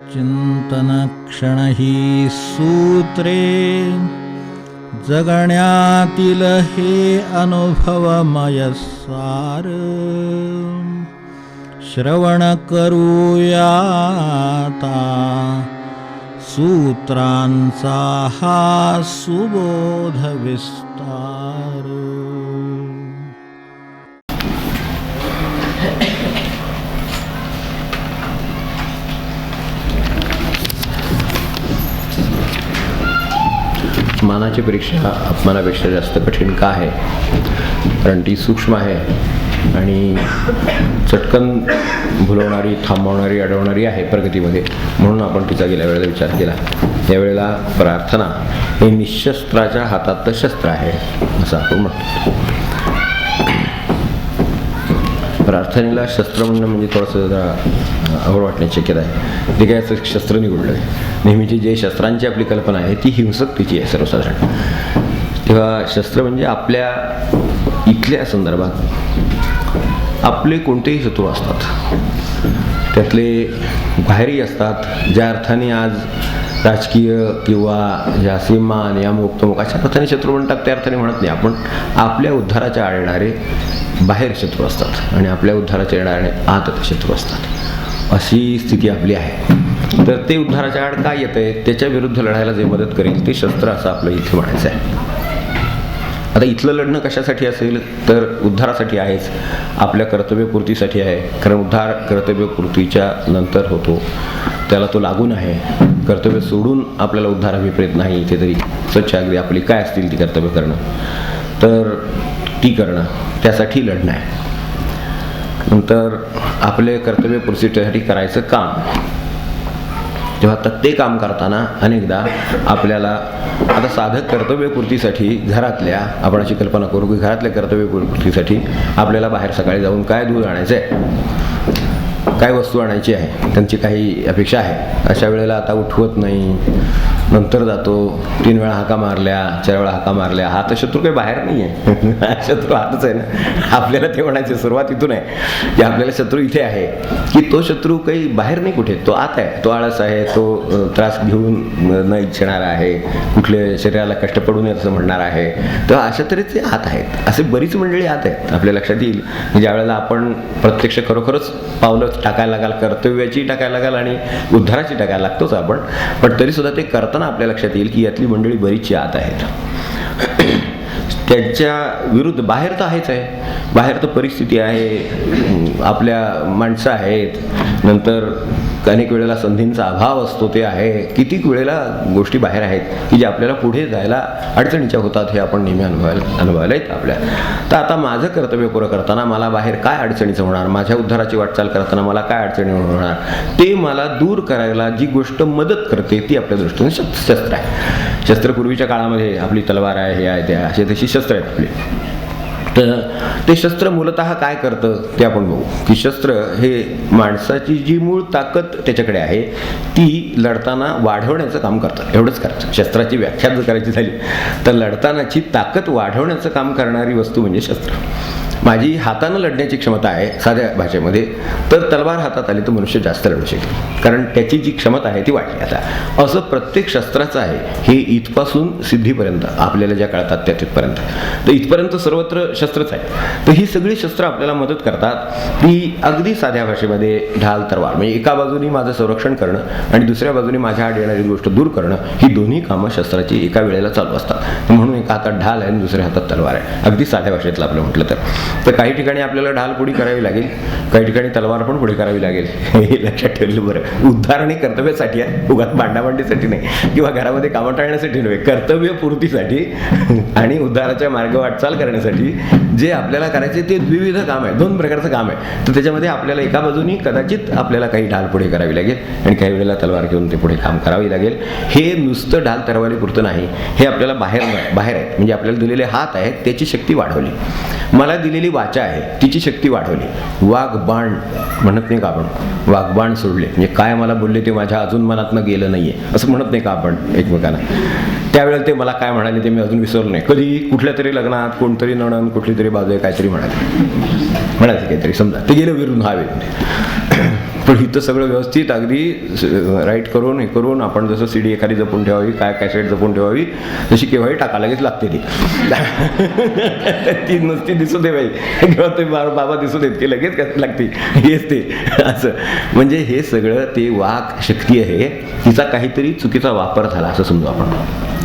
चिंतनक्षण ही सूत्रे जगण्यातील हे अनुभवमय सार श्रवण करूयाता सूत्रांचा हा सुबोध विस्तार. मानाची परीक्षा अपमानापेक्षा जास्त कठीण का आहे? कारण ती सूक्ष्म आहे आणि चटकन भुलवणारी, थांबवणारी, अडवणारी आहे प्रगतीमध्ये. म्हणून आपण तिचा गेल्या वेळेला विचार केला. यावेळेला प्रार्थना हे निशस्त्राच्या हातात शस्त्र आहे असं आपण म्हणतो. प्रार्थनेला शस्त्र म्हणणं म्हणजे थोडंसं जरा अवघड वाटण्याची शक्यता आहे. ते काय असं शस्त्र निवडलं आहे. नेहमीची जे शस्त्रांची आपली कल्पना आहे ती हिंसकतेची आहे सर्वसाधारण. तेव्हा शस्त्र म्हणजे आपल्या इथल्या संदर्भात आपले कोणतेही शत्रू असतात, त्यातले बाहेरही असतात. ज्या अर्थाने आज राजकीय किंवा या सीमा नियमोक्त अशा अर्थाने शत्रू म्हणतात त्या अर्थाने म्हणत नाही आपण. आपल्या उद्धाराच्या आड येणारे बाहेर शत्रू असतात आणि आपल्या उद्धाराच्या येणारे आत शत्रू असतात. अशी स्थिती आपली आहे. तर ते उद्धाराच्या आड काय येत आहे त्याच्या विरुद्ध लढायला जे मदत करेल ते शस्त्र असं आपलं इथे म्हणायचं आहे. आता इथलं लढणं कशासाठी असेल तर उद्धारासाठी आहेच, आपल्या कर्तव्यपूर्तीसाठी आहे. कारण उद्धार कर्तव्यपूर्तीच्या नंतर होतो, त्याला तो लागून आहे. कर्तव्य सोडून आपल्याला उद्धार अभिप्रेत नाही. इथे तरी स्वच्छ अगदी आपली काय असतील ती कर्तव्य करणं, तर ती करणं त्यासाठी लढणं आहे. नंतर आपले कर्तव्यपूर्तीसाठी करायचं काम. तेव्हा ते काम करताना अनेकदा आपल्याला आता साधक कर्तव्यपूर्तीसाठी घरातल्या, आपण अशी कल्पना करू की घरातल्या कर्तव्यपूर्तीसाठी आपल्याला बाहेर सकाळी जाऊन काय दूध आणायचं आहे, काय वस्तू आणायची आहे, त्यांची काही अपेक्षा आहे. अशा वेळेला आता उठवत नाही, नंतर जातो. 3 वेळा हाका मारल्या, 4 वेळा हाका मारल्या. हा तर शत्रू काही बाहेर नाही आहे, शत्रू हातच आहे ना. आपल्याला ते म्हणायचं सुरुवात इथून आहे की आपल्याला शत्रू इथे आहे, की तो शत्रू काही बाहेर नाही कुठे, तो आत आहे. तो आळस आहे, तो त्रास घेऊन न इच्छणारा आहे, कुठले शरीराला कष्ट पडू नये असं म्हणणार आहे. तर अशा तऱ्हेचे आत आहेत. असे बरीच मंडळी आत आहेत. आपल्या लक्षात येईल ज्या वेळेला आपण प्रत्यक्ष खरोखरच पावलं टाकायला लागाल, कर्तव्याची टाकायला लागाल आणि उद्धाराची टाकायला लागतोच आपण. पण तरीसुद्धा ते करताना आपल्या लक्षात येईल की यातली मंडळी बरीचशी आत आहेत. त्यांच्या विरुद्ध बाहेर तर आहेच आहे, बाहेर तर परिस्थिती आहे, आपल्या माणसं आहेत, नंतर अनेक वेळेला संधींचा अभाव असतो ते आहे. कितीक वेळेला गोष्टी बाहेर आहेत की जे आपल्याला पुढे जायला अडचणीच्या होतात. हे आपण नेहमी अनुभवायला येतं आपल्या. तर आता माझं कर्तव्य पुरं करताना मला बाहेर काय अडचणीचं होणार, माझ्या उद्धाराची वाटचाल करताना मला काय अडचणी होणार, ते मला दूर करायला जी गोष्ट मदत करते ती आपल्या दृष्टीने शस्त्र आहे. शस्त्र पूर्वीच्या काळामध्ये आपली तलवार आहे, हे आहे, त्या अशी तशी शस्त्र आहेत आपली. तर ते शस्त्र मूलतः काय करतं ते आपण बघू की शस्त्र हे माणसाची जी मूळ ताकद त्याच्याकडे आहे ती लढताना वाढवण्याचं काम करतं. एवढंच करतं. शस्त्राची व्याख्या जर करायची झाली तर लढतानाची ताकद वाढवण्याचं काम करणारी वस्तू म्हणजे शस्त्र. माझी हातानं लढण्याची क्षमता आहे साध्या भाषेमध्ये, तर तलवार हातात आली तर मनुष्य जास्त लढू शकेल, कारण त्याची जी क्षमता आहे ती वाढली. आता असं प्रत्येक शस्त्राचं आहे. हे इथपासून सिद्धीपर्यंत आपल्याला ज्या कळतात त्या तिथपर्यंत, तर इथपर्यंत सर्वत्र शस्त्रच आहे. तर ही सगळी शस्त्र आपल्याला मदत करतात. ती अगदी साध्या भाषेमध्ये ढाल तलवार म्हणजे एका बाजूनी माझं संरक्षण करणं आणि दुसऱ्या बाजूनी माझ्या आड येणारी गोष्ट दूर करणं, ही दोन्ही कामं शस्त्राची एका वेळेला चालू असतात. म्हणून एका हातात ढाल आहे आणि दुसऱ्या हातात तलवार आहे. अगदी साध्या भाषेतलं आपलं म्हटलं तर काही ठिकाणी आपल्याला ढाल पुढे करावी लागेल, काही ठिकाणी तलवार पण पुढे करावी लागेल. हे लक्षात ठेवलं बरं. उद्धार आणि कर्तव्यासाठी आहे, उगाच भांडाभांडीसाठी नाही किंवा घरामध्ये कामं टाळण्यासाठी नव्हे, कर्तव्यपूर्तीसाठी आणि उद्धाराच्या मार्ग वाटचाल करण्यासाठी जे आपल्याला करायचे ते द्विविध काम आहे, 2 प्रकारचं काम आहे. तर त्याच्यामध्ये आपल्याला एका बाजूनी कदाचित आपल्याला काही ढाल पुढे करावी लागेल आणि काही वेळेला तलवार घेऊन ते पुढे काम करावी लागेल. हे नुसतं ढाल तलवारी पुरतं नाही, हे आपल्याला बाहेर आहे. म्हणजे आपल्याला दिलेले हात आहेत त्याची शक्ती वाढवली, मला दिलेली वाचा आहे तिची शक्ती वाढवली. वाघ बाण म्हणत नाही का आपण, वाघबाण सोडले म्हणजे काय मला बोलले ते माझ्या अजून मनातनं गेलं नाहीये असं म्हणत नाही का आपण एकमेकांना. त्यावेळेला ते मला काय म्हणाले ते मी अजून विसरलो नाही. कधी कुठल्या तरी लग्नात कोणतरी नणन कुठली तरी बाजू काहीतरी म्हणायचं काहीतरी, समजा ते गेलं विरून हवे. पण इथं सगळं व्यवस्थित अगदी राईट करून हे करून आपण जसं CD एखादी जपून ठेवावी, काय कॅसेट जपून ठेवावी, तशी केव्हाही टाका लगेच लागते ती नुसती दिसू दे बाई किंवा ते बाबा दिसू देत की लगेच कॅसेट लागते, हेच ते असं. म्हणजे हे सगळं ते वाक शक्ती आहे, तिचा काहीतरी चुकीचा वापर झाला असं समजू आपण,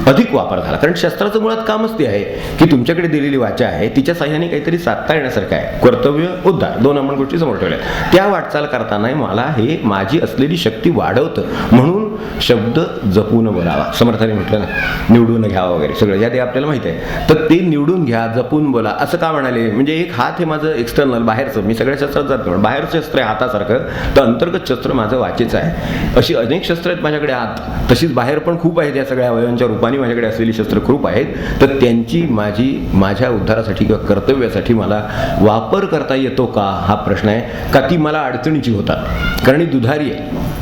अधिक वापर झाला. कारण शस्त्राचं मुळात कामच ते आहे की तुमच्याकडे दिलेली वाचा आहे, तिच्या साह्याने काहीतरी साधता येण्यासारखं आहे. कर्तव्य, उद्धार, दोन आपण गोष्टी समोर ठेवल्या. त्या वाटचाल करताना मला हे माझी असलेली शक्ती वाढवतं, म्हणून शब्द जपून बोलावा. समर्थाने म्हटलं ना, निवडून घ्यावा वगैरे सगळं, या ते आपल्याला माहिती आहे. तर ते निवडून घ्या, जपून बोला असं का म्हणाले? म्हणजे एक हात हे माझं एक्सटर्नल, बाहेरचं, मी सगळ्या शस्त्रात जात नाही, बाहेरचं शस्त्र आहे हातासारखं, तर अंतर्गत शस्त्र माझं वाचेचं आहे. अशी अनेक शस्त्र आहेत माझ्याकडे आत, तशीच बाहेर पण खूप आहेत. या सगळ्या अवयवांच्या रूपाने माझ्याकडे असलेली शस्त्र खूप आहेत. तर त्यांची माझ्या उद्धारासाठी किंवा कर्तव्यासाठी मला वापर करता येतो का हा प्रश्न आहे. का ती मला अडचणीची होतात, कारण ही दुधारी आहे,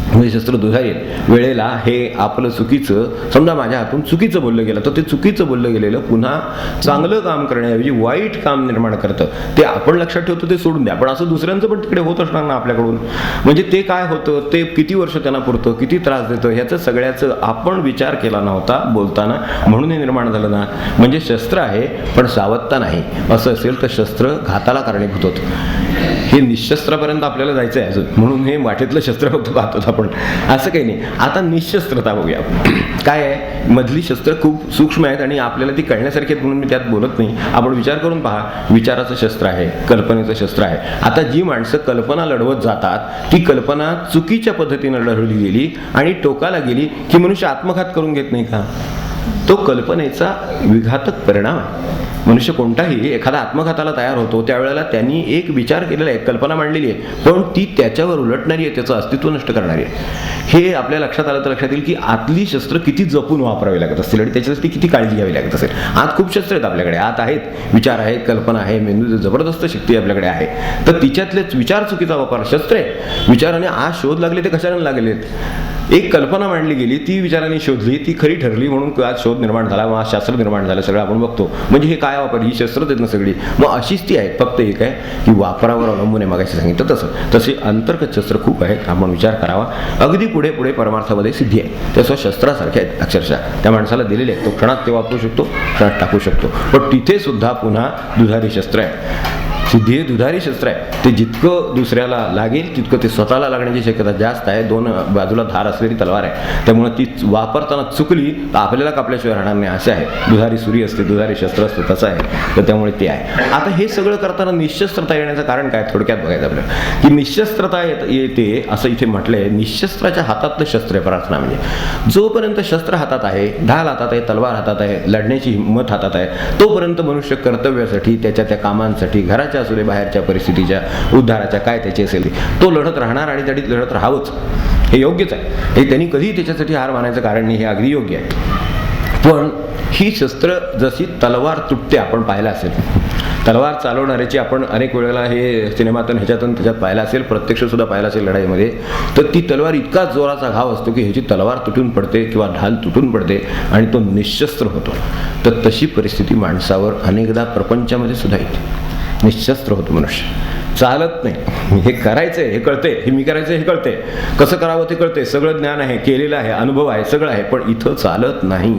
म्हणजे शस्त्र दुधारी आहेत. वेळेला हे आपलं चुकीचं, समजा माझ्या हातून चुकीचं बोललं गेलं, तर ते चुकीचं बोललं गेलेलं पुन्हा चांगलं काम करण्याऐवजी वाईट काम निर्माण करतं. ते आपण लक्षात ठेवतो, ते सोडून द्या. पण असं दुसऱ्यांचं पण तिकडे होत असणार ना आपल्याकडून. म्हणजे ते काय होतं, ते किती वर्ष त्यांना पुरतं, किती त्रास देतं, ह्याचं सगळ्याचं आपण विचार केला नव्हता बोलताना, म्हणून हे निर्माण झालं ना. म्हणजे शस्त्र आहे पण सावधता नाही, असं असेल तर शस्त्र घाताला कारणीभूत होतं. हे निशस्त्रापर्यंत आपल्याला जायचं आहे अजून, म्हणून हे वाटेतलं शस्त्र फक्त पाहतो आपण, असं काही नाही. आता निशस्त्रता बघूया काय आहे. मधली शस्त्र खूप सूक्ष्म आहेत आणि आपल्याला ती कळण्यासारखी आहेत, म्हणून मी त्यात बोलत नाही. आपण विचार करून पहा. विचाराचं शस्त्र आहे, कल्पनेचं शस्त्र आहे. आता जी माणसं कल्पना लढवत जातात, ती कल्पना चुकीच्या पद्धतीनं लढवली गेली आणि टोकाला गेली की मनुष्य आत्मघात करून घेत नाही का? तो कल्पनेचा विघातक परिणाम आहे. मनुष्य कोणताही एखादा आत्मघाताला तयार होतो त्यावेळेला त्यांनी एक विचार केलेला आहे, कल्पना मांडलेली आहे, पण ती त्याच्यावर उलटणारी आहे, त्याचं अस्तित्व नष्ट करणारी आहे. हे आपल्या लक्षात आलं तर लक्षात येईल की आतली शस्त्र किती जपून वापरावी लागत असतील आणि त्याच्यासाठी किती काळजी घ्यावी लागत असेल. आत खूप शस्त्र आहेत आपल्याकडे, आत आहेत विचार आहेत, कल्पना आहे, मेंदू जबरदस्त शक्ती आपल्याकडे आहे. तर तिच्यातलेच विचार चुकीचा वापर, शस्त्र आहे विचाराने आज शोध लागले ते कशाने लागलेत. एक कल्पना मांडली गेली, ती विचाराने शोधली, ती खरी ठरली, म्हणून आज शोध निर्माण झाला, मग शास्त्र निर्माण झालं, सगळं आपण बघतो. म्हणजे हे काय वापर, ही शस्त्रच आहेत ना सगळी. मग अशीच ती आहेत, फक्त एक आहे की वापरावर अवलंबून आहे. मगाशी सांगितलं तसे अंतर्गत शस्त्र खूप आहेत, आपण विचार करावा. अगदी पुढे पुढे परमार्थामध्ये सिद्धी आहे, त्या शस्त्रासारख्या आहेत अक्षरशः. त्या माणसाला दिलेले आहेत, तो क्षणात ते वापरू शकतो, क्षणात टाकू शकतो. पण तिथे सुद्धा पुन्हा दुधारी शस्त्र आहे. सिद्धी हे दुधारी शस्त्र आहे, ते जितकं दुसऱ्याला लागेल तितकं ते स्वतःला लागण्याची शक्यता जास्त आहे. दोन बाजूला धार असलेली तलवार आहे, त्यामुळे ती वापरताना चुकली तर आपल्याला कापल्याशिवाय राहणार नाही, असे आहे. दुधारी सुरी असते, दुधारी शस्त्र असते, तसं आहे. तर त्यामुळे ते आहे. आता हे सगळं करताना निशस्त्रता येण्याचं कारण काय, थोडक्यात बघायचं आपल्याला की निशस्त्रता येते असं इथे म्हटलंय. निशस्त्राच्या हातातलं शस्त्र आहे प्रार्थना. म्हणजे जोपर्यंत शस्त्र हातात आहे, ढाल हातात आहे, तलवार हातात आहे, लढण्याची हिंमत हातात आहे, तोपर्यंत मनुष्य कर्तव्यासाठी, त्याच्या त्या कामांसाठी, घराच्या असू दे, बाहेरच्या परिस्थितीच्या, उद्धाराच्या, काय त्याची असेल तो लढत राहणार आणि त्याची लढत राहावंच. हे योग्यच आहे. हे त्यांनी कधीही त्याच्यासाठी हार मानायचं कारण नाही, हे अगदी योग्य आहे. पण ही शस्त्र जशी तलवार तुटते, आपण पाहिलं असेल तलवार चालवणाऱ्याची, आपण अनेक वेळेला हे सिनेमातून ह्याच्यातून त्याच्यात पाहिलं असेल, प्रत्यक्ष सुद्धा पाहिलं असेल लढाईमध्ये, तर ती तलवार इतका जोराचा घाव असतो की ह्याची तलवार तुटून पडते किंवा ढाल तुटून पडते आणि तो निशस्त्र होतो. तर तशी परिस्थिती माणसावर अनेकदा प्रपंचामध्ये सुद्धा येते. निशस्त्र होतो मनुष्य, चालत नाही. हे करायचंय हे कळते, हे मी करायचंय हे कळते, कसं करावं ते कळते, सगळं ज्ञान आहे, केलेलं आहे, अनुभव आहे, सगळं आहे, पण इथं चालत नाही.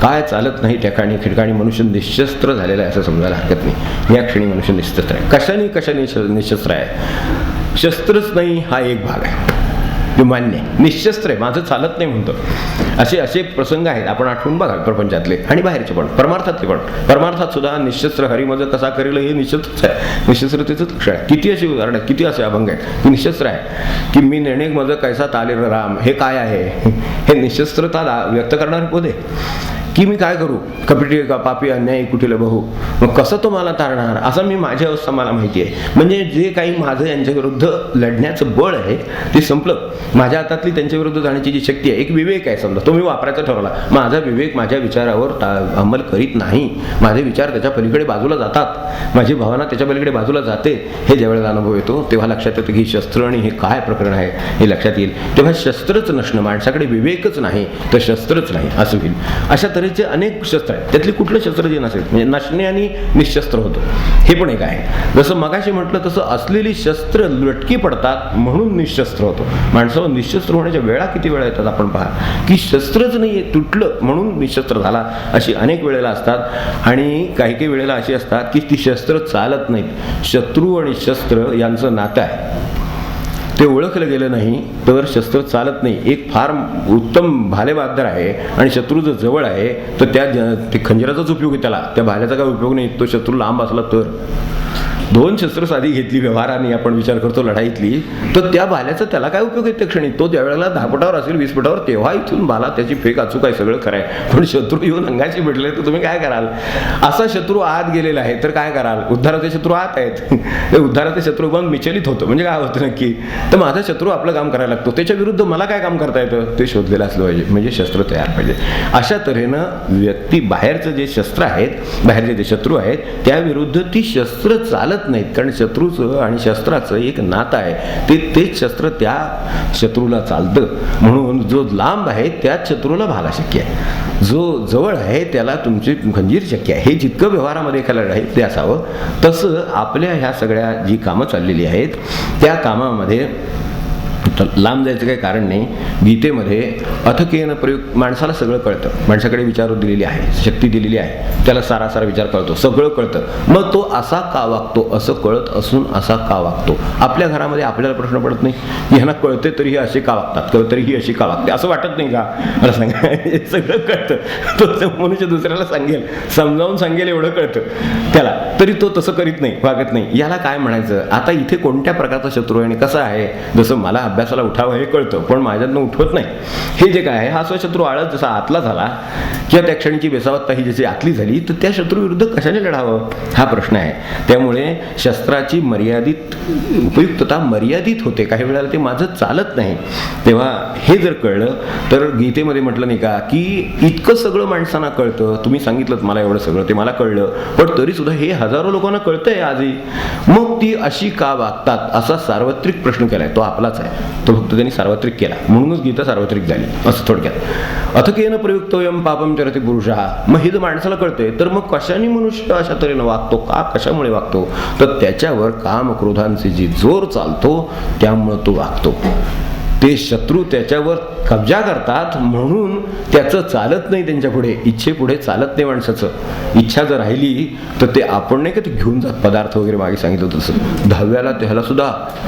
काय चालत नाही त्या ठिकाणी मनुष्य निशस्त्र झालेला आहे असं समजायला हरकत नाही. या क्षणी मनुष्य निशस्त्र आहे. कशाने निशस्त्र आहे? शस्त्रच नाही हा एक भाग आहे, ते मान्य आहे. निशस्त्र आहे, माझं चालत नाही म्हणतो. असे प्रसंग आहेत, आपण आठवून बघा प्रपंचातले आणि बाहेरचे पण, परमार्थातले पण. परमार्थात सुद्धा निशस्त्र हरिमज कसा करेल हे निशस्त्रच आहे, निशस्त्रतेचं लक्ष आहे. किती अशी उदाहरणं आहेत, किती असे अभंग आहेत की निशस्त्र आहे. की मी नेणे मज कैसा ताले राम, हे काय आहे? हे निशस्त्रता व्यक्त करणारे पद आहे. की मी काय करू, कपटी का पापी अन्यायी कुठेल बहू, मग कसं तो मला तारणार, असं मी माझी अवस्था मला माहिती आहे. म्हणजे जे काही माझं यांच्या विरुद्ध लढण्याचं बळ आहे ते संपलं. माझ्या हातातली त्यांच्या विरुद्ध जाण्याची जी शक्ती आहे, एक विवेक आहे समजा, तो मी वापरायचा ठरवला. माझा विवेक माझ्या विचारावर अंमल करीत नाही, माझे विचार त्याच्या पलीकडे बाजूला जातात, माझी भावना त्याच्या पलीकडे बाजूला जाते. हे ज्यावेळेला अनुभव येतो तेव्हा लक्षात येतं की शस्त्र आणि हे काय प्रकरण आहे हे लक्षात येईल. तेव्हा शस्त्रच नसणं, माणसाकडे विवेकच नाही तर शस्त्रच नाही असं होईल. अशा तऱ्हेने नजरेचे अनेक शस्त्र आहेत, त्यातली कुठलं शस्त्र जे नसेल म्हणजे नसणे आणि निशस्त्र होतं हे पण एक आहे. जसं मगाशी म्हटलं तसं असलेली शस्त्र लटकी पडतात म्हणून निशस्त्र होतं. माणसावर निशस्त्र होण्याच्या वेळा किती वेळा येतात आपण पहा, की शस्त्रच नाही तुटलं म्हणून निशस्त्र झाला, अशी अनेक वेळेला असतात. आणि काही काही वेळेला अशी असतात की ती शस्त्र चालत नाहीत. शत्रू आणि शस्त्र यांचं नातं आहे, ते ओळखलं गेलं नाही तर शस्त्र चालत नाही. एक फार उत्तम भालेबाजार आहे आणि शत्रू जर जवळ आहे तर ते खंजराचाच उपयोग आहे त्याला, त्या भाल्याचा काय उपयोग नाही. तो शत्रू लांब असला तर दोन शस्त्र साधी घेतली व्यवहाराने आपण विचार करतो लढाईतली, तर त्या भाल्याचा त्याला काय उपयोग आहे त्या क्षणी. तो ज्यावेळेला 10 फुटावर असेल 20 फुटावर तेव्हा इथून भाला त्याची फेक अचूक आहे, सगळं खरं आहे. पण शत्रू येऊन अंगाशी भेटले तर तुम्ही काय कराल. असा शत्रू आत गेलेला आहे तर काय कराल. उद्धाराचे शत्रू आत आहेत, ते उद्धाराचे शत्रू पण विचलित होतं. म्हणजे काय होतं नक्की, तर माझा शत्रू आपलं काम करायला लागतो, त्याच्या विरुद्ध मला काय काम करता येतं ते शोधलेलं असलं पाहिजे, म्हणजे शस्त्र तयार पाहिजे. अशा तऱ्हेनं व्यक्ती बाहेरचं जे शस्त्र आहेत, बाहेरचे जे शत्रू आहेत त्याविरुद्ध ती शस्त्र चालत नाहीत. कारण शत्रूचं आणि शस्त्राचं एक नातं आहे, तेच शस्त्र त्या शत्रूला चालतं. म्हणून जो लांब आहे त्याच शत्रूला भाला शक्य आहे, जो जवळ आहे त्याला तुमची खंजीर शक्य आहे. हे जितकं व्यवहारामध्ये एखाद्या लढाईत ते असावं, तसं आपल्या ह्या सगळ्या जी कामं चाललेली आहेत त्या कामामध्ये लांब जायचं काही कारण नाही. गीतेमध्ये अथकेन प्रयोग माणसाला सगळं कळतं, माणसाकडे विचार दिलेली आहे, शक्ती दिलेली आहे, त्याला सारा विचार कळतो, सगळं कळतं. मग तो असा का वागतो, असं कळत असून असा का वागतो. आपल्या घरामध्ये आपल्याला प्रश्न पडत नाही की ह्यांना कळते तरी ही अशी का वागतात, तरी ही अशी का वागते, असं वाटत नाही का. मला सांगा, हे सगळं कळतं. तो मनुष्य दुसऱ्याला सांगेल, समजावून सांगेल एवढं कळतं त्याला, तरी तो तसं करीत नाही, वागत नाही. याला काय म्हणायचं. आता इथे कोणत्या प्रकारचा शत्रू आहे आणि कसा आहे. जसं मला अभ्यासाला उठावं हे कळतं पण माझ्यातनं उठवत नाही, हे जे काय आहे हा शत्रू आळत जसा आतला झाला किंवा त्या क्षणीची बेसावत्ता ही जशी आतली झाली, तर त्या शत्रू विरुद्ध कशाने लढावं हा प्रश्न आहे. त्यामुळे शस्त्राची मर्यादित उपयुक्तता मर्यादित होते, काही वेळेला ते माझं चालत नाही. तेव्हा हे जर कळलं तर गीतेमध्ये म्हटलं नाही का की इतकं सगळं माणसांना कळतं, तुम्ही सांगितलं मला एवढं सगळं ते मला कळलं, पण तरी सुद्धा हे हजारो लोकांना कळतंय आजही, मग ती अशी का वागतात असा सार्वत्रिक प्रश्न केलाय. तो आपलाच आहे, तो फक्त त्यांनी सार्वत्रिक केला म्हणूनच गीता सार्वत्रिक झाली असं थोडक्यात. अथकेन प्रयुक्तोयम पापम चरति पुरुषः. मग हे जर माणसाला कळतंय तर मग कशाने मनुष्य अशा तऱ्हेनं वागतो, का कशामुळे वागतो, तर त्याच्यावर काम क्रोधांचे जी जोर चालतो त्यामुळं तो वागतो. ते शत्रू त्याच्यावर कब्जा करतात म्हणून त्याचं चालत नाही, त्यांच्या पुढे इच्छेपुढे चालत नाही माणसाचं. इच्छा जर राहिली तर ते आपण नाही का ते घेऊन जात पदार्थ वगैरे मागे सांगितलं तसं. 10व्याला त्याला सुद्धा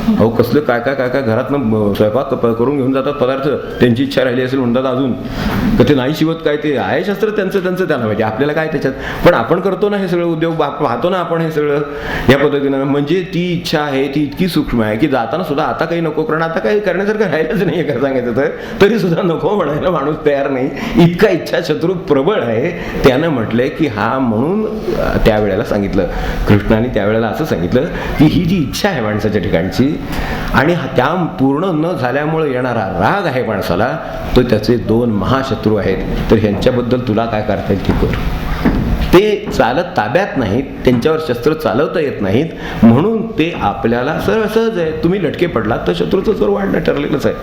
अहो कसलं काय काय काय काय घरातनं स्वयंपाक करून घेऊन जातात पदार्थ, त्यांची इच्छा राहिली असेल म्हणतात अजून तर ते नाही शिवत. काय ते आहे शस्त्र त्यांचं त्यांना माहिती, आपल्याला काय त्याच्यात. पण आपण करतो ना हे सगळं उद्योग, पाहतो ना आपण हे सगळं या पद्धतीनं. म्हणजे ती इच्छा आहे ती इतकी सूक्ष्म आहे की जाताना सुद्धा आता काही नको, कारण आता काही करण्यासारखं राहिलंच नाही खरं सांगायचं तर, तरी सुद्धा नको म्हणायला माणूस तयार नाही, इतका इच्छा शत्रू प्रबळ आहे. त्यानं म्हटलंय की हा म्हणून त्यावेळेला सांगितलं कृष्णाने, त्यावेळेला असं सांगितलं की ही जी इच्छा आहे माणसाच्या ठिकाणची आणि त्या पूर्ण न झाल्यामुळे येणारा राग आहे माणसाला, तो त्याचे 2 महाशत्रू आहेत. तर ह्यांच्याबद्दल तुला काय करता येईल ते कर. ते चालत ताब्यात नाहीत, त्यांच्यावर शस्त्र चालवता येत नाहीत, म्हणून ते आपल्याला सहज आहे. तुम्ही लटके पडलात तर शत्रूचं जोर वाढणं ठरलेलंच आहे,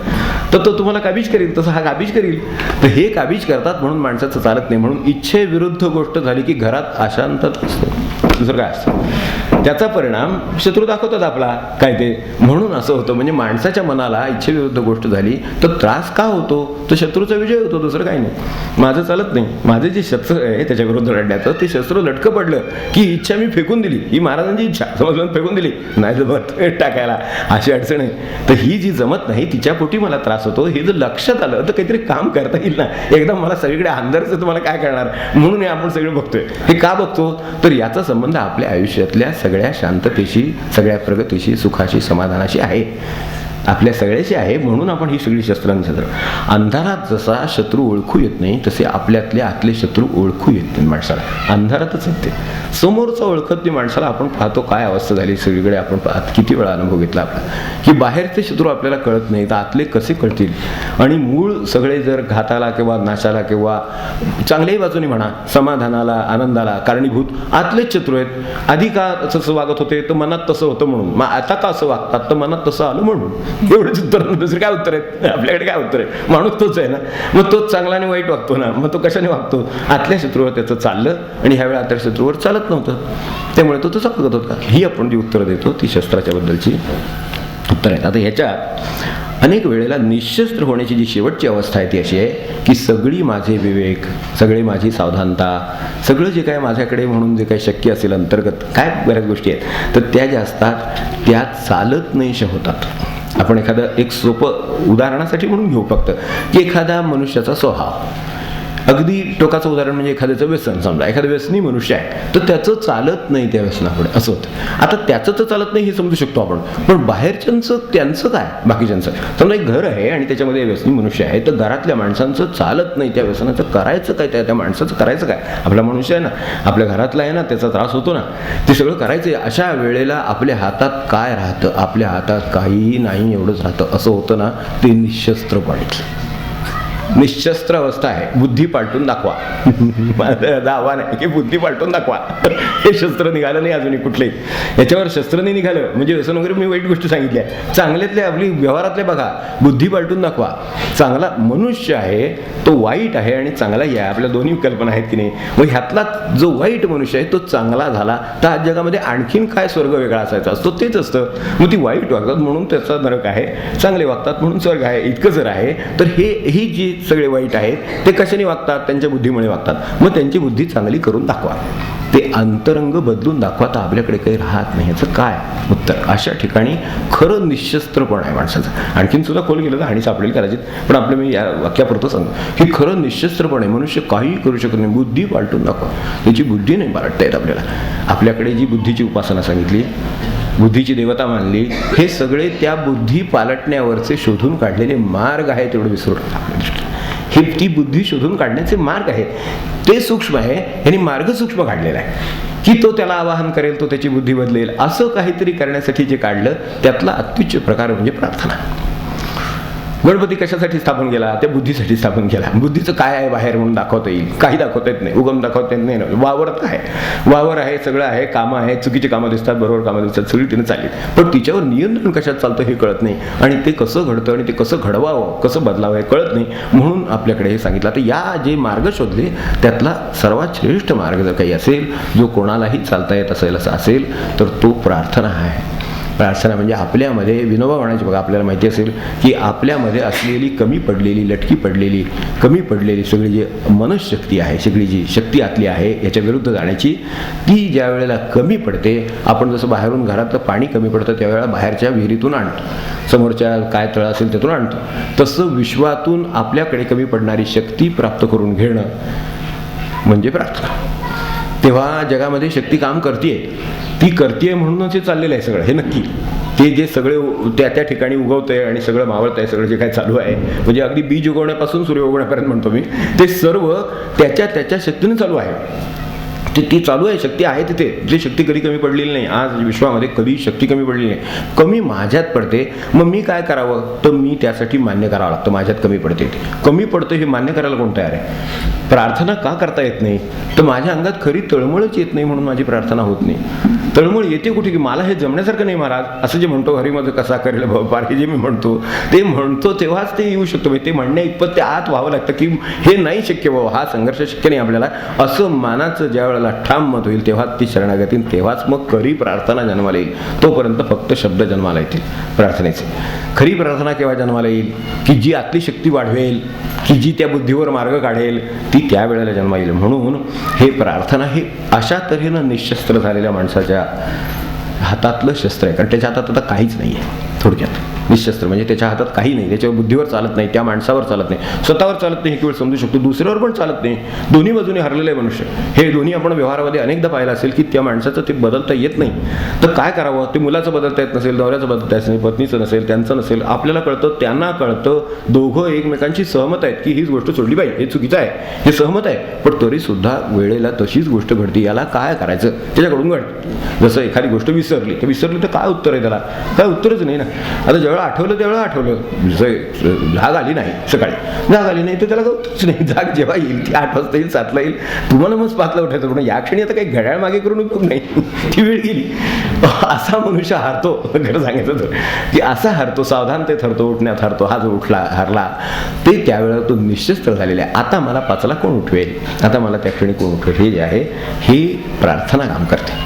तर तो तुम्हाला काबीज करील, तसं हा काबीज करील. तर हे काबीज करतात म्हणून माणसाचं चालत नाही. म्हणून इच्छेविरुद्ध गोष्ट झाली की घरात अशांतता असतो, दुसरं काय असतं. त्याचा परिणाम शत्रू दाखवतात आपला काय ते, म्हणून असं होतं. म्हणजे माणसाच्या मनाला इच्छेविरुद्ध गोष्ट झाली तर त्रास का होतो, तर शत्रूचा विजय होतो, दुसरं काही नाही. माझं चालत नाही, माझे जे शस्त्र आहे त्याच्या विरुद्ध लढण्याचं ते शस्त्र लटकं पडलं की इच्छा मी फेकून दिली, ही महाराजांची इच्छा समजून फेकून दिली, नाही जमत टाकायला अशी अडचण आहे. तर ही जी जमत नाही तिच्या पोटी मला त्रास होतो, हे जर लक्षात आलं तर काहीतरी काम करता येईल ना. एकदम मला सगळीकडे अंधारचं तुम्हाला काय करणार, म्हणून हे आपण सगळे बघतोय. हे का बघतो, तर याचा संबंध आपल्या आयुष्यातल्या सगळ्या शांततेशी, सगळ्या प्रगतीशी, सुखाशी, समाधानाशी आहे, आपल्या सगळ्याशी आहे. म्हणून आपण ही सगळी शस्त्रांची अंधारात जसा शत्रू ओळखू येत नाही तसे आपल्यातले आतले शत्रू ओळखू येत नाही माणसाला, अंधारातच येते. समोरचं ओळखत नाही माणसाला. आपण पाहतो काय अवस्था झाली सगळीकडे, आपण किती वेळा अनुभव घेतला आपला की बाहेरचे शत्रू आपल्याला कळत नाही तर आतले कसे कळतील. आणि मूळ सगळे जर घाताला किंवा नाशाला किंवा चांगल्याही बाजूने म्हणा समाधानाला आनंदाला कारणीभूत आतलेच शत्रू आहेत. आधी का तसं वागत होते तर मनात तसं होतं म्हणून, मग आता का असं वागतात तर मनात तसं आलं म्हणून. एवढंच उत्तर, दुसरे काय उत्तर आहेत आपल्याकडे? काय उत्तर आहे? माणूस तोच आहे ना, मग तोच चांगला आणि वाईट वागतो ना, मग तो कशाने वागतो? आतल्या शत्रूवर त्याचं चाललं आणि ह्यावेळी आतल्या शत्रूवर चालत नव्हतं, त्यामुळे तो तसा बघत होता. ही आपण जी उत्तरं देतो ती शस्त्राच्या बद्दलची उत्तर आहेत. आता ह्याच्यात अनेक वेळेला निशस्त्र होण्याची जी शेवटची अवस्था आहे ती अशी आहे की सगळी माझे विवेक, सगळी माझी सावधानता, सगळं जे काय माझ्याकडे म्हणून जे काही शक्य असेल अंतर्गत काय बऱ्याच गोष्टी आहेत तर त्या ज्या असतात त्या चालत नाहीशा होतात. आपण एखादं एक सोपं उदाहरणासाठी म्हणून घेऊ फक्त की एखादा मनुष्याचा स्वभाव, अगदी टोकाचं उदाहरण म्हणजे एखाद्याचं व्यसन. समजा एखादा व्यसनी मनुष्य आहे तर त्याचं चालत नाही त्या व्यसनापुढे, असं होतं. आता त्याचं तर चालत नाही हे समजू शकतो आपण, पण बाहेरच्यांचं त्यांचं काय? बाकीच्यांचं समजा एक घर आहे आणि त्याच्यामध्ये व्यसनी मनुष्य आहे, तर घरातल्या माणसांचं चालत नाही त्या व्यसनाचं, करायचं काय? त्या माणसाचं करायचं काय? आपला मनुष्य आहे ना, आपल्या घरातला आहे ना, त्याचा त्रास होतो ना, ते सगळं करायचं. अशा वेळेला आपल्या हातात काय राहतं? आपल्या हातात काहीही नाही एवढंच राहतं. असं होतं ना, ते निशस्त्रपणे. निशस्त्र अवस्था आहे. बुद्धी पालटून दाखवा. माझं आव्हान आहे की बुद्धी पालटून दाखवा. हे शस्त्र निघालं नाही अजूनही कुठलंही. याच्यावर शस्त्र नाही निघालं म्हणजे व्यसन वगैरे मी वाईट गोष्टी सांगितल्या, चांगल्यातल्या आपली व्यवहारातले बघा, बुद्धी पालटून दाखवा. चांगला मनुष्य आहे तो वाईट आहे आणि चांगलाही आहे, आपल्या दोन्ही कल्पना आहेत की नाही. मग ह्यातला जो वाईट मनुष्य आहे तो चांगला झाला तर आज जगामध्ये आणखीन काय स्वर्ग वेगळा असायचा असतो? तेच असतं. मग ती वाईट वागतात म्हणून त्याचा नरक आहे, चांगले वागतात म्हणून स्वर्ग आहे. इतकं जर आहे तर ही जी सगळे वाईट आहेत ते कशाने वागतात? त्यांच्या बुद्धीमुळे वागतात. मग त्यांची बुद्धी चांगली करून दाखवा, ते अंतरंग बदलून दाखवा, तर आपल्याकडे काही राहत नाही. याचं काय उत्तर? अशा ठिकाणी खरं निशस्त्रपण आहे माणसाचं. आणखीन सुद्धा खोल गेलं तर आणि सापडेल कदाचित, पण आपलं मी या वाक्यापुरतं सांगतो की खरं निशस्त्रपण आहे. मनुष्य काही करू शकत नाही, बुद्धी पालटून दाखवा. त्याची बुद्धी नाही पालटता येत आपल्याला. आपल्याकडे जी बुद्धीची उपासना सांगितली, बुद्धीची देवता मानली, हे सगळे त्या बुद्धी पालटण्यावरचे शोधून काढलेले मार्ग आहेत, एवढं विसरू नका. आपल्या दृष्टीने हे ती बुद्धी शोधून काढण्याचे मार्ग आहेत, ते सूक्ष्म आहे. यांनी मार्ग सूक्ष्म काढलेला आहे की तो त्याला आवाहन करेल, तो त्याची बुद्धी बदलेल, असं काहीतरी करण्यासाठी जे काढलं त्यातला अत्युच्च प्रकार म्हणजे प्रार्थना. गणपती कशासाठी स्थापन केला? त्या बुद्धीसाठी स्थापन केला. बुद्धीचं काय आहे बाहेर म्हणून दाखवता येईल? काही दाखवता येत नाही, उगम दाखवता येत नाही. वावरत काय? वावर आहे, सगळं आहे, कामं आहे, चुकीची कामं दिसतात, बरोबर कामं दिसतात, सगळी तिने चालली, पण तिच्यावर नियंत्रण कशात चालतं हे कळत नाही, आणि ते कसं घडतं आणि ते कसं घडवावं, कसं बदलावं हे कळत नाही. म्हणून आपल्याकडे हे सांगितलं. तर या जे मार्ग शोधले त्यातला सर्वात श्रेष्ठ मार्ग जर काही असेल, जो कोणालाही चालता येत असेल तर तो प्रार्थना आहे. प्रार्थना म्हणजे आपल्यामध्ये विनोबा म्हणायचे बघा, आपल्याला माहिती असेल की आपल्यामध्ये असलेली कमी पडलेली, लटकी पडलेली, कमी पडलेली सगळी जी मनशक्ती आहे, सगळी जी शक्ती आतली आहे याच्या विरुद्ध जाण्याची, ती ज्या वेळेला कमी पडते, आपण जसं बाहेरून घरातलं पाणी कमी पडतं त्यावेळेला बाहेरच्या विहिरीतून आणतो, समोरच्या काय तळ असेल त्यातून आणतो, तसं विश्वातून आपल्याकडे कमी पडणारी शक्ती प्राप्त करून घेणं म्हणजे प्रार्थना. तेव्हा जगामध्ये शक्ती काम करतेय, ती करतेय म्हणूनच हे चाललेलं आहे सगळं. हे नक्की ते जे सगळे त्या ठिकाणी उगवतंय आणि सगळं मावळतंय, सगळं जे काय चालू आहे, म्हणजे अगदी बीज उगवण्यापासून सूर्य उगवण्यापर्यंत म्हणतो मी, ते सर्व त्याच्या शक्तीने चालू आहे. ती चालू आहे, शक्ती आहे तिथे. जी शक्ती कधी कमी पडलेली नाही. आज विश्वामध्ये कधी शक्ती कमी पडलेली नाही. कमी माझ्यात पडते, मग मी काय करावं? तर मी त्यासाठी मान्य करावं लागतं माझ्यात कमी पडते. ते कमी पडतं हे मान्य करायला कोण तयार आहे? प्रार्थना का करता येत नाही? तर माझ्या अंगात खरी तळमळच येत नाही म्हणून माझी प्रार्थना होत नाही. तळमळ येते कुठे की मला हे जमण्यासारखं नाही महाराज, असं जे म्हणतो हरिमध्ये कसा करेल भाऊ हे जे मी म्हणतो ते म्हणतो तेव्हाच ते येऊ शकतो. ते म्हणण्या इतपत ते आत व्हावं लागतं की हे नाही शक्य बाबा, हा संघर्ष शक्य नाही आपल्याला, असं मानाचं ज्या वेळेला ठाम मत होईल तेव्हाच ती शरणागती, तेव्हाच मग खरी प्रार्थना जन्माला येईल. तोपर्यंत फक्त शब्द जन्माला येतील प्रार्थनेचे. खरी प्रार्थना केव्हा जन्माला येईल? की जी आतली शक्ती वाढवेल, की जी त्या बुद्धीवर मार्ग काढेल, ती त्यावेळेला जन्मा येईल. म्हणून हे प्रार्थना हे अशा तऱ्हेनं निशस्त्र झालेल्या माणसाच्या हातातलं शस्त्र आहे, कारण त्याच्या हातात आता काहीच नाही आहे. थोडक्यात निशस्त्र म्हणजे त्याच्या हातात काही नाही, त्याच्यावर बुद्धीवर चालत नाही, त्या माणसावर चालत नाही, स्वतःवर चालत नाही, हे केवळ समजू शकतो, दुसऱ्यावर पण चालत नाही. दोन्ही बाजूने हरलेलं आहे मनुष्य. हे दोन्ही आपण व्यवहारामध्ये अनेकदा पाहिलं असेल की त्या माणसाचं ते बदलता येत नाही. तर काय करावं? ते मुलाचं बदलता येत नसेल, नवऱ्याचं बदलता येत नाही, पत्नीचं नसेल, त्यांचं नसेल, आपल्याला कळतं, त्यांना कळतं, दोघं एकमेकांची सहमत आहेत की हीच गोष्ट सोडली पाहिजे, हे चुकीचं आहे, हे सहमत आहे, पण तरी सुद्धा वेळेला तशीच गोष्ट घडते. याला काय करायचं? त्याच्याकडून घडतं. जसं एखादी गोष्ट विसरली तर काय उत्तर आहे त्याला? काय उत्तरच नाही ना. आता जेव्हा ज्यावेळेला आठवलं त्यावेळेला आठवलं, जाग आली नाही सकाळी, जाग आली नाही तर त्याला गवतच नाही. जाग जेव्हा येईल ती 8 वाजता येईल, 7ला येईल, तुम्हाला मग 5ला उठायचं. पण या क्षणी आता काही घड्याळ मागे करून उपयोग नाही, ती वेळ गेली. असा मनुष्य हारतो. खरं सांगायचं तर की असा हारतो, सावधानतेत हरतो, उठण्यात हरतो. हा जो हरला ते त्यावेळेला तो निश्चित झालेला आहे. आता मला 5ला कोण उठवेल, आता मला त्या क्षणी कोण उठवेल, हे जे आहे ही प्रार्थना काम करते.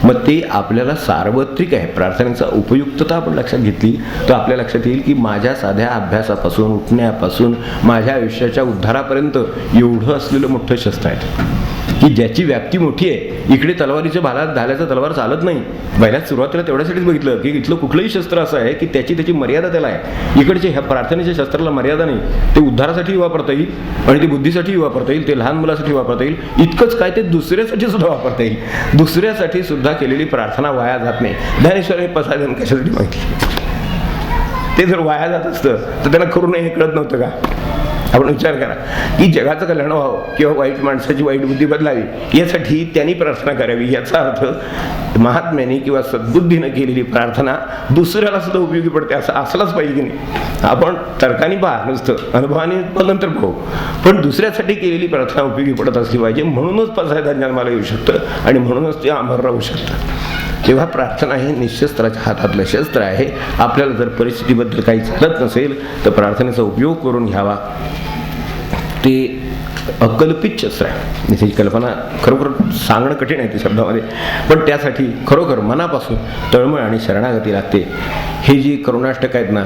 मग ते आपल्याला सार्वत्रिक आहे. प्रार्थनेचा उपयुक्तता आपण लक्षात घेतली तर आपल्या लक्षात येईल की माझ्या साध्या अभ्यासापासून, उठण्यापासून, माझ्या आयुष्याच्या उद्धारापर्यंत एवढं असलेलं मोठं शस्त्र आहे की ज्याची व्याप्ती मोठी आहे. इकडे तलवारीच्या भालात घालायचं, तलवार चालत नाही. पहिल्याच सुरुवातीला तेवढ्यासाठीच बघितलं की इथलं कुठलंही शस्त्र असं आहे की त्याची मर्यादा त्याला आहे. इकडचे ह्या प्रार्थनेच्या शस्त्राला मर्यादा नाही. ते उद्धारासाठी वापरता येईल आणि ते बुद्धीसाठी वापरता येईल, ते लहान मुलासाठी वापरता येईल. इतकंच काय, ते दुसऱ्यासाठी सुद्धा वापरता येईल. दुसऱ्यासाठी सुद्धा केलेली प्रार्थना वाया जात नाही. ज्ञानेश्वर हे पसायदान कशासाठी माहिती, ते जर वाया जात असतं तर त्यांना करू नये हे कळत नव्हतं का? आपण विचार करा की जगाचं कल्याण व्हावं किंवा वाईट माणसाची वाईट बुद्धी बदलावी यासाठी त्यांनी प्रार्थना करावी. याचा अर्थ महात्म्याने किंवा सद्बुद्धीनं केलेली प्रार्थना दुसऱ्याला सुद्धा उपयोगी पडते असं असलाच पाहिजे की नाही. आपण तर्काने पहा, नुसतं अनुभवाने नंतर पाहू, पण दुसऱ्यासाठी केलेली प्रार्थना उपयोगी पडत असली पाहिजे. म्हणूनच पसायदान जन्माला येऊ शकतं आणि म्हणूनच ते अमर राहू शकतं. तेव्हा प्रार्थना हे निशस्त्राच्या हातातलं शस्त्र आहे. आपल्याला जर परिस्थितीबद्दल काही चालत नसेल तर प्रार्थनेचा उपयोग करून घ्यावा. ते अकल्पित शस्त्र आहे. त्याची कल्पना खरोखर सांगणं कठीण आहे ती शब्दामध्ये, पण त्यासाठी खरोखर मनापासून तळमळ आणि शरणागती लागते. हे जी करुणाष्टक आहेत ना,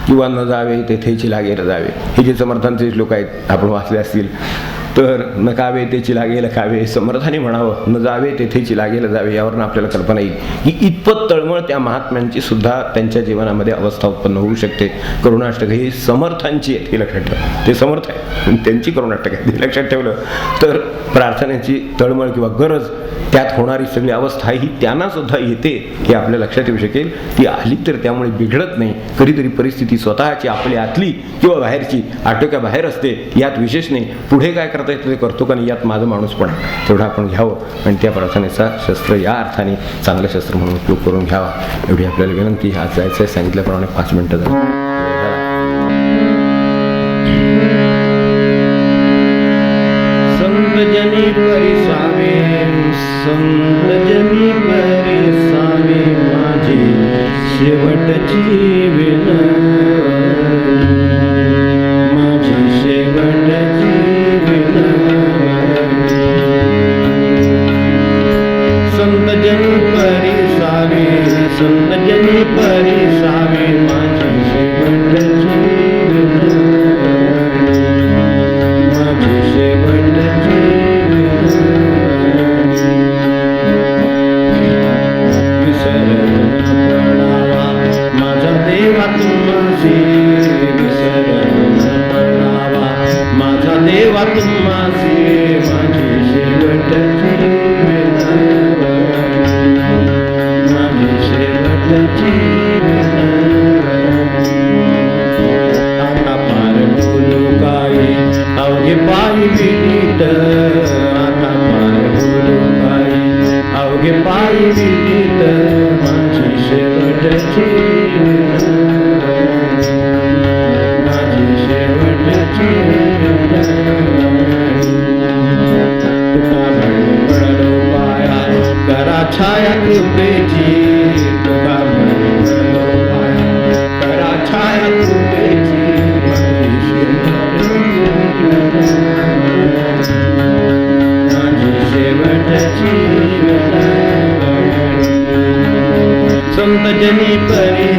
किंवा न जावे तेथेची लागे रजावे, हे जे समर्थांचे श्लोक आहेत आपण वाचले असतील तर नकावे तेची लागे लखावे, समर्थाने म्हणावं न जावे तेथेची लागे जावे. यावरून आपल्याला कल्पना येईल की इतपत तळमळ त्या महात्म्यांची सुद्धा त्यांच्या जीवनामध्ये अवस्था उत्पन्न होऊ शकते. करुणाष्टक ही समर्थांची आहे, हे लक्षात ठेवा. ते समर्थ आहे, त्यांची करुणाष्टक आहे, हे लक्षात ठेवलं तर प्रार्थनेची तळमळ किंवा गरज, त्यात होणारी सगळी अवस्था ही त्यांना सुद्धा येते हे आपल्या लक्षात येऊ शकेल. ती आली तर त्यामुळे बिघडत नाही. कधीतरी परिस्थिती स्वतःची, आपल्या आतली किंवा बाहेरची आटोक्याबाहेर असते, यात विशेष नाही. पुढे काय करता येतं ते करतो का नाही यात माझं माणूस पण आहे, तेवढं आपण घ्यावं आणि त्या प्रार्थनेचा शस्त्र या अर्थाने चांगलं शस्त्र म्हणून उपयोग करून घ्यावा. एवढी आपल्याला विनंती. आज जायचं आहे सांगितल्याप्रमाणे 5 मिनिटं झाली. संतजनी परिसावे, संतजनी परिसावे, माझी शेवटची विनंती, माझी शेवटची विनंती. संतजनी परिसावे, संतजनी परिसावे, माझी शेवटची विनंती, माझी शेवटची छाया कृपेची, तुका करा छाया कृपेची, माझी शेवटची संतजनी परी